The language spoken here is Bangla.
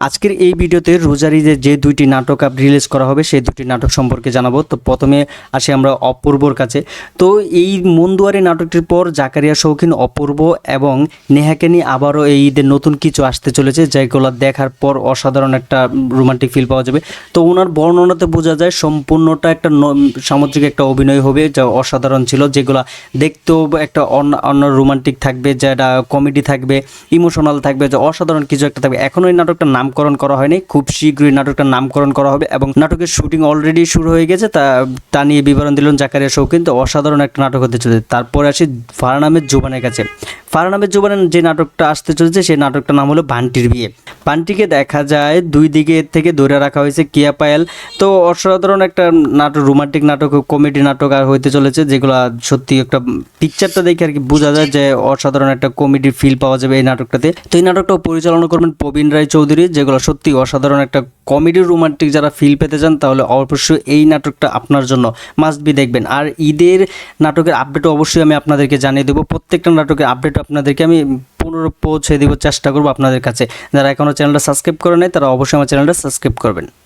আজকের এই ভিডিওতে রোজার ঈদের যে দুইটি নাটক রিলিজ করা হবে সেই দুটি নাটক সম্পর্কে জানাবো। তো প্রথমে আসি আমরা অপূর্বর কাছে। তো এই মনদুয়ারি নাটকটির পর জাকারিয়া শৌখিন, অপূর্ব এবং নেহাকে নিয়ে আবারও এই ঈদের নতুন কিছু আসতে চলেছে, যেগুলো দেখার পর অসাধারণ একটা রোমান্টিক ফিল পাওয়া যাবে। তো ওনার বর্ণনাতে বোঝা যায় সম্পূর্ণটা একটা সামুদ্রিক একটা অভিনয় হবে, যা অসাধারণ ছিল, যেগুলো দেখতেও একটা অন্য রোমান্টিক থাকবে, যেটা কমেডি থাকবে, ইমোশনাল থাকবে, যে অসাধারণ কিছু একটা থাকবে। এখনও এই নাটকটার নামকরণ করা হয়নি, খুব শীঘ্রই নাটকটার নামকরণ করা হবে এবং নাটকের শুটিং অলরেডি শুরু হয়ে গেছে। তা নিয়ে বিবরণ দিলেন জাকারিয়া শৌখিন। তো অসাধারণ একটা নাটক হতে চলেছে। তারপরে আসি ফারহান আহমেদ জোবানের কাছে। ফারহান আহমেদ জোবানের যে নাটকটা আসতে চলেছে সেই নাটকটার নাম হলো বান্টির বিয়ে। বান্টিকে দেখা যায় দুই দিকে থেকে ধরে রাখা হয়েছে কিয়া পায়েল। তো অসাধারণ একটা নাটক, রোমান্টিক নাটক, কমেডি নাটক আর হইতে চলেছে, যেগুলো সত্যি একটা পিকচারটা দেখে আর কি বোঝা যায় যে অসাধারণ একটা কমেডি ফিল পাওয়া যাবে এই নাটকটাতে। তো এই নাটকটাও পরিচালনা করবেন প্রবীণ রায় চৌধুরী, যেগুলো সত্যি অসাধারণ একটা কমেডি রোমান্টিক। যারা ফিল পেতে চান তাহলে অবশ্যই এই নাটকটা আপনার জন্য মাস্ট বি দেখবেন। আর ঈদের নাটকের আপডেটও অবশ্যই আমি আপনাদেরকে জানিয়ে দেবো। প্রত্যেকটা নাটকের আপডেট আপনাদেরকে আমি পৌঁছে দেবো, চেষ্টা করবো আপনাদের কাছে। যারা এখনও চ্যানেলটা সাবস্ক্রাইব করে নেয় তারা অবশ্যই আমার চ্যানেলটা সাবস্ক্রাইব করবেন।